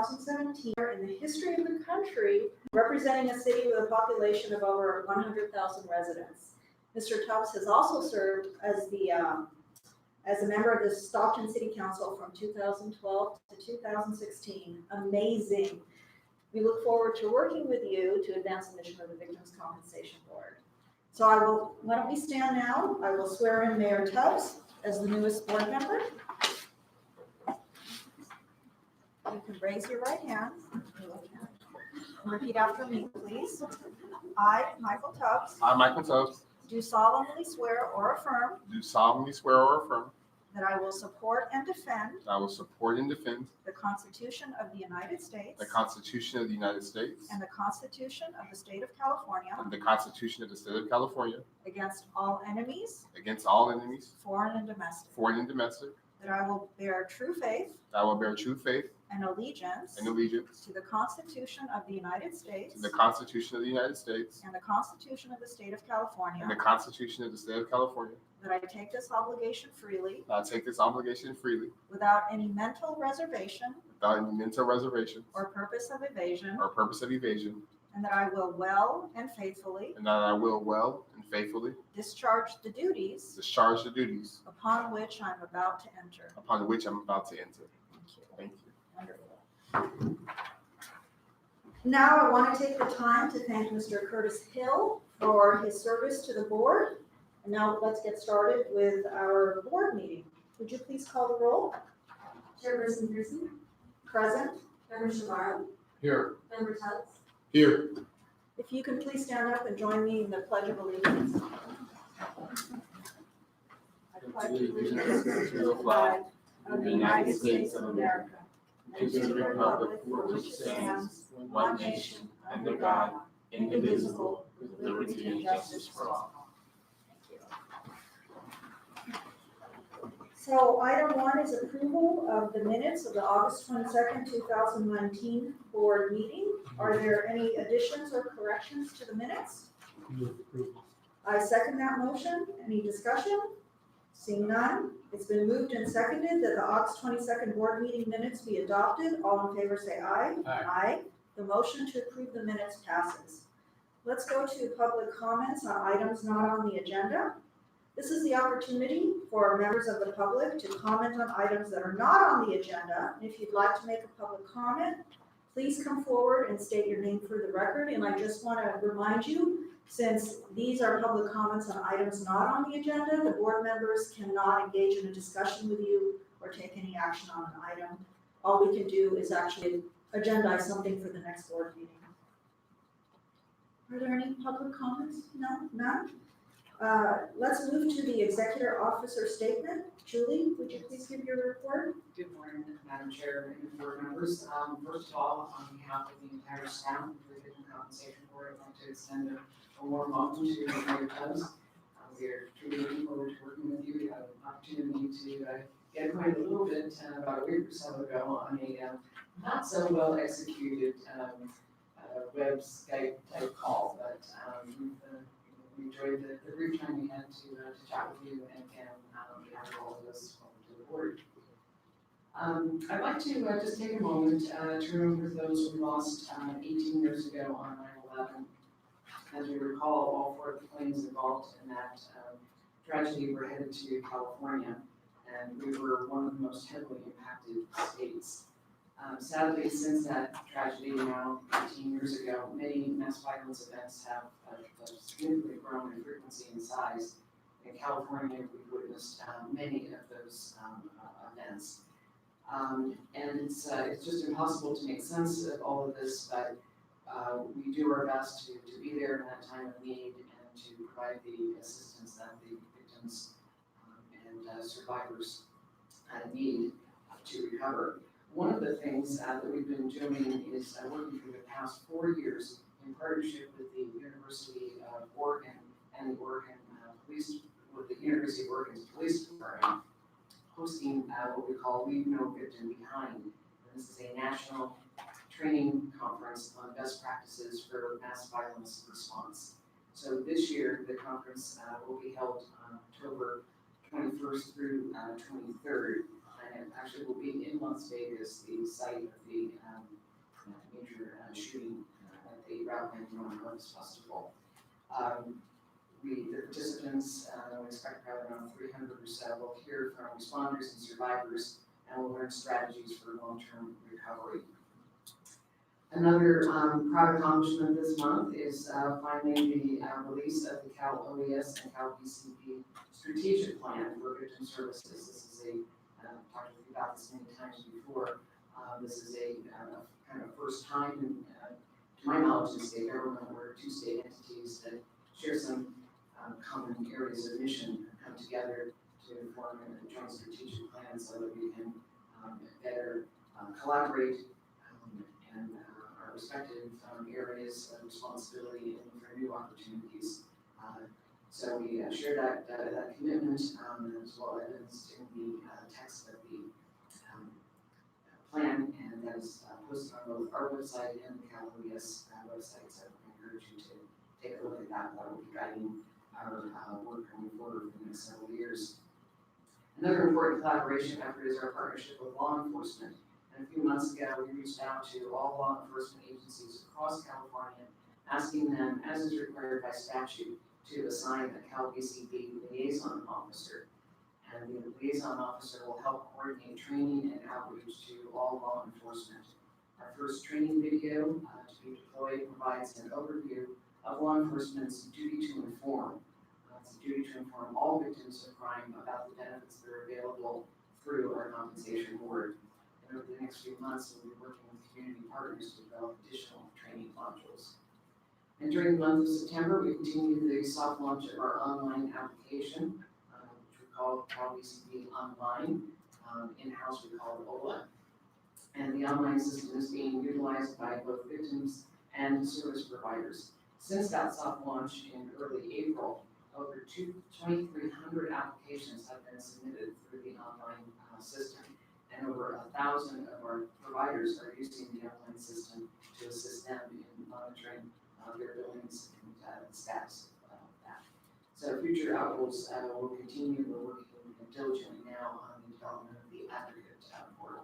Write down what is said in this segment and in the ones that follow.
2017 in the history of the country, representing a city with a population of over 100,000 residents. Mr. Tubbs has also served as a member of the Stockton City Council from 2012 to 2016. Amazing. We look forward to working with you to advance the mission of the Victims' Compensation Board. So why don't we stand now? I will swear in Mayor Tubbs as the newest board member. You can raise your right hand. Repeat after me, please. I, Michael Tubbs, I, Michael Tubbs, do solemnly swear or affirm do solemnly swear or affirm that I will support and defend that I will support and defend the Constitution of the United States the Constitution of the United States and the Constitution of the State of California and the Constitution of the State of California against all enemies, against all enemies, foreign and domestic, foreign and domestic, that I will bear true faith that I will bear true faith and allegiance and allegiance to the Constitution of the United States to the Constitution of the United States and the Constitution of the State of California, and the Constitution of the State of California, that I take this obligation freely that I take this obligation freely without any mental reservation without any mental reservation or purpose of evasion, or purpose of evasion, and that I will well and faithfully and that I will well and faithfully discharge the duties discharge the duties upon which I'm about to enter. upon which I'm about to enter. Thank you. Thank you. Wonderful. Now I want to take the time to thank Mr. Curtis Hill for his service to the board. And now let's get started with our board meeting. Would you please call the roll? Chairperson Pearson, Present. Member Shamaro, Here. Member Tubbs, Here. If you can please stand up and join me in the Pledge of Allegiance. I pledge allegiance to the flag of the United States of America and to the republic for which it stands, one nation, under God, indivisible, with liberty and justice for all. So item 1 is approval of the minutes of the August 22nd, 2019 board meeting. Are there any additions or corrections to the minutes? I second that motion. Any discussion? Seeing none, it's been moved and seconded that the August 22nd board meeting minutes be adopted. All in favor say aye. Aye. The motion to approve the minutes passes. Let's go to public comments on items not on the agenda. This is the opportunity for members of the public to comment on items that are not on the agenda. If you'd like to make a public comment, please come forward and state your name for the record. And I just want to remind you, since these are public comments on items not on the agenda, the board members cannot engage in a discussion with you or take any action on an item. All we can do is actually agendize something for the next board meeting. Are there any public comments? No, none? Let's move to the executive officer statement. Julie, would you please give your report? Good morning, Madam Chair and board members. First of all, on behalf of the entire staff of the Victim Compensation Board, I'd like to extend a warm welcome to Mayor Tubbs. We are truly looking forward to working with you. We had an opportunity to get acquainted a little bit about a week or so ago on a not so well executed web Skype type call, but we enjoyed the brief time we had to chat with you, and again, we have all of us welcome to the board. I'd like to just take a moment to remember those we lost 18 years ago on 9/11. As we recall, all 4 of the planes involved in that tragedy were headed to California, and we were one of the most heavily impacted states. Sadly, since that tragedy now 18 years ago, many mass violence events have significantly grown in frequency and size. In California, we've witnessed many of those events. And it's just impossible to make sense of all of this, but we do our best to be there in that time of need and to provide the assistance that the victims and survivors need to recover. One of the things that we've been doing is working for the past 4 years in partnership with the University of Oregon and the Oregon Police, with the University of Oregon's Police Department, hosting what we call Leave No Victim Behind. And this is a national training conference on best practices for mass violence response. So this year, the conference will be held on October 21st through 23rd. And it actually will be in Las Vegas, the site of the Northern Harvest Festival. The participants, we expect probably around 300 or so, will hear from responders and survivors and will learn strategies for long-term recovery. Another proud accomplishment this month is finally the release of the Cal OES and Cal PCP strategic plan for victim services. This is I've talked with you about this many times before. This is a kind of first time, to my knowledge, in state government where two state entities that share some common areas of mission come together to form a joint strategic plan so that we can better collaborate and our respective areas of responsibility and look for new opportunities. So we share that commitment as well as in the text of the plan, and that is posted on both our website and the Cal OES website. So I encourage you to take a look at that. That will be guiding our work going forward for the next several years. Another important collaboration effort is our partnership with law enforcement. And a few months ago, we reached out to all law enforcement agencies across California, asking them, as is required by statute, to assign a Cal PCP liaison officer. And the liaison officer will help coordinate training and outreach to all law enforcement. Our first training video to be deployed provides an overview of law enforcement's duty to inform. It's a duty to inform all victims of crime about the benefits that are available through our compensation board. And over the next few months, we'll be working with community partners to develop additional training modules. And during the month of September, we continued the soft launch of our online application, which we call Cal PCP Online. In-house, we call it OLA. And the online system is being utilized by both victims and service providers. Since that soft launch in early April, over 2,300 applications have been submitted through the online system, and over 1,000 of our providers are using the online system to assist them in monitoring their billings and the status of that. So future outputs will continue. We're working diligently now on the development of the advocate portal.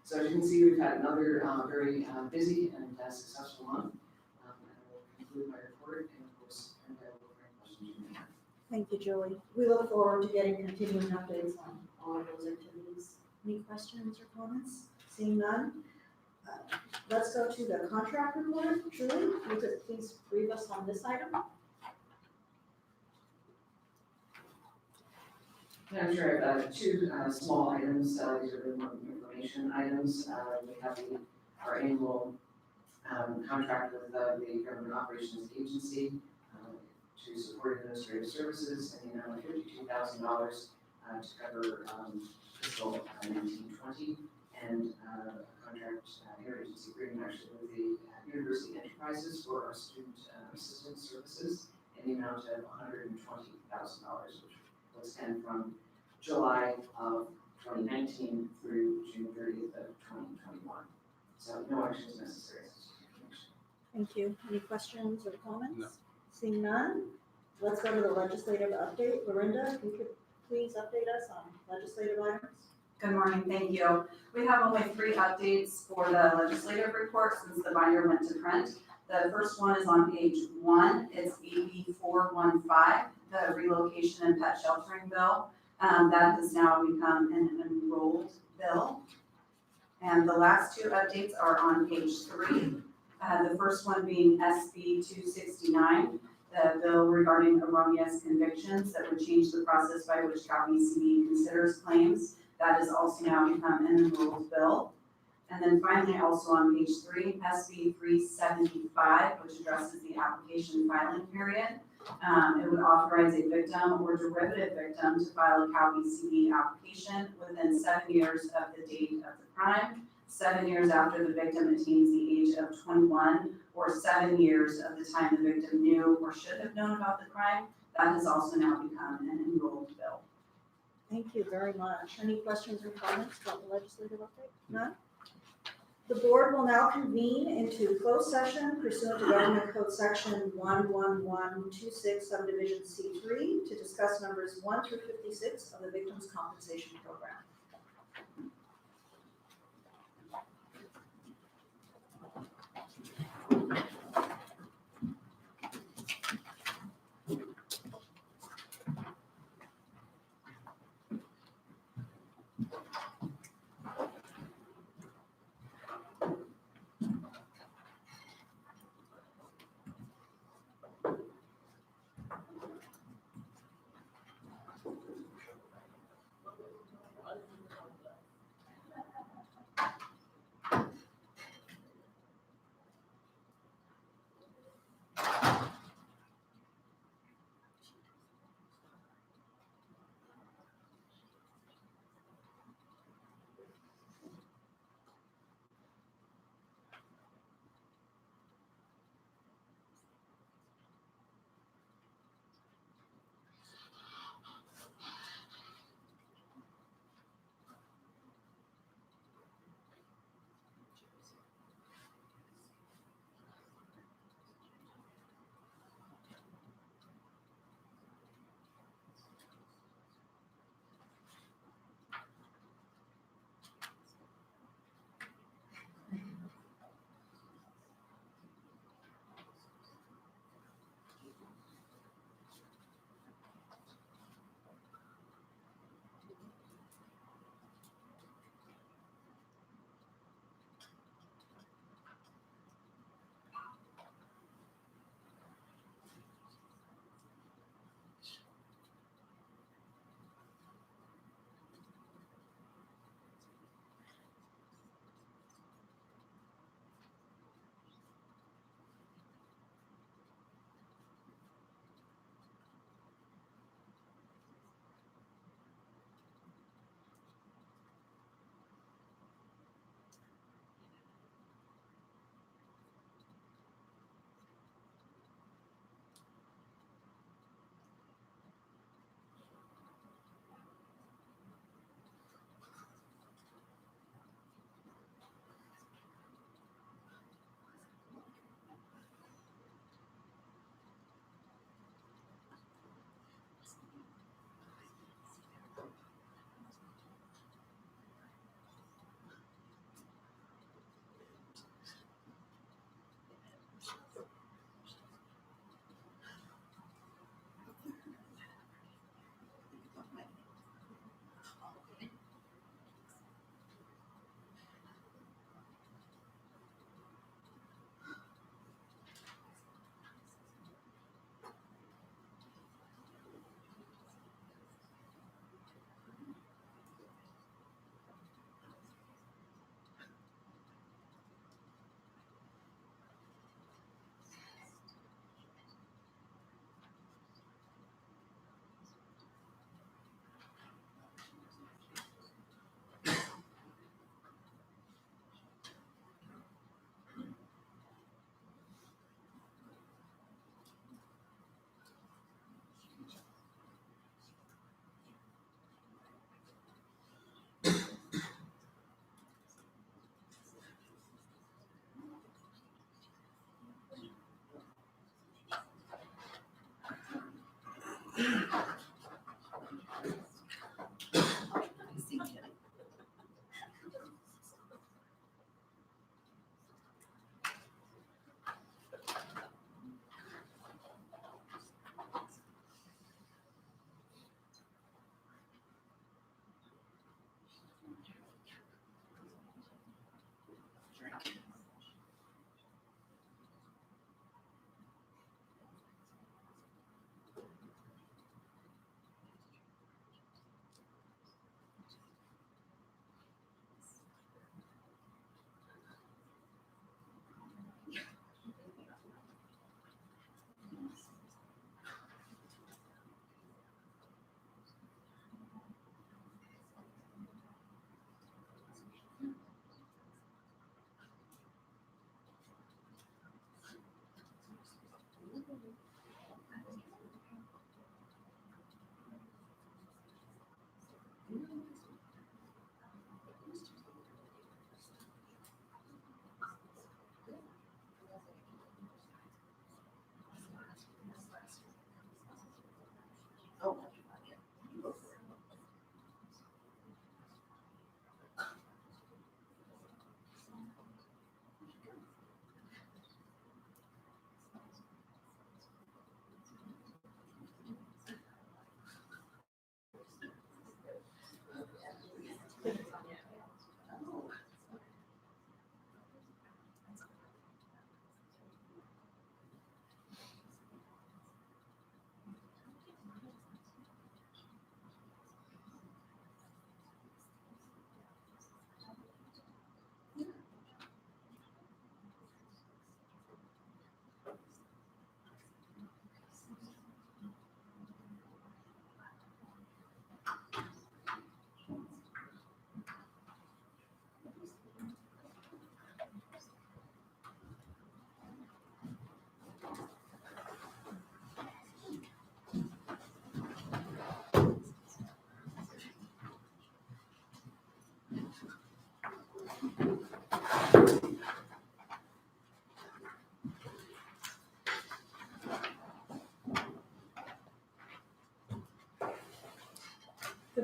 So as you can see, we've had another very busy and successful month. And I will conclude my report, and of course, I'm available for any questions you may have. Thank you, Julie. We look forward to getting continuing updates on all of those activities. Any questions or comments? Seeing none, let's go to the contract report. Julie, you could please brief us on this item? Yeah, sure. I have two small items. These are the more information items. We have our annual contract with the Government Operations Agency to support administrative services in the amount of $52,000 to cover fiscal 1920, and a contract interagency agreement actually with the University Enterprises for our student assistance services in the amount of $120,000, which will extend from July of 2019 through June 30th of 2021. So no action is necessary. Thank you. Any questions or comments? No. Seeing none, let's go to the legislative update. Lorinda, if you could please update us on legislative items? Good morning, thank you. We have only 3 updates for the legislative report since the binder went to print. The first one is on page 1. It's AB 415, the relocation and pet sheltering bill. That has now become an enrolled bill. And the last 2 updates are on page 3. The first one being SB 269, the bill regarding erroneous convictions that would change the process by which Cal PCB considers claims. That has also now become an enrolled bill. And then finally, also on page 3, SB 375, which addresses the application filing period. It would authorize a victim or derivative victim to file a Cal PCB application within 7 years of the date of the crime, 7 years after the victim attains the age of 21, or 7 years of the time the victim knew or should have known about the crime. That has also now become an enrolled bill. Thank you very much. Any questions or comments about the legislative update? None? The board will now convene into closed session pursuant to Government Code Section 11126 Subdivision C3 to discuss numbers 1 through 56 of the Victims' Compensation Program.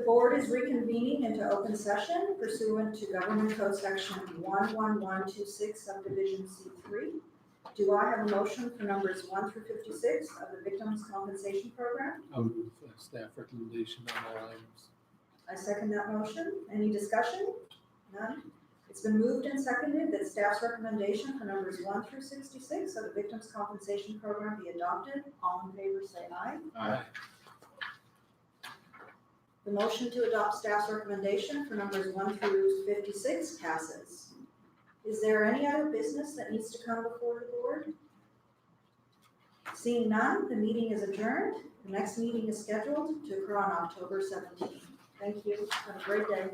The board is reconvening into open session pursuant to Government Code Section 11126 subdivision C3. Do I have a motion for numbers 1 through 56 of the Victims Compensation Program? I would move staff recommendation on all items. I second that motion. Any discussion? None? It's been moved and seconded that staff's recommendation for numbers 1 through 66 of the Victims Compensation Program be adopted. All in favor say aye. Aye. The motion to adopt staff's recommendation for numbers 1 through 56 passes. Is there any other business that needs to come before the board? Seeing none, the meeting is adjourned. The next meeting is scheduled to occur on October 17th. Thank you. Have a great day.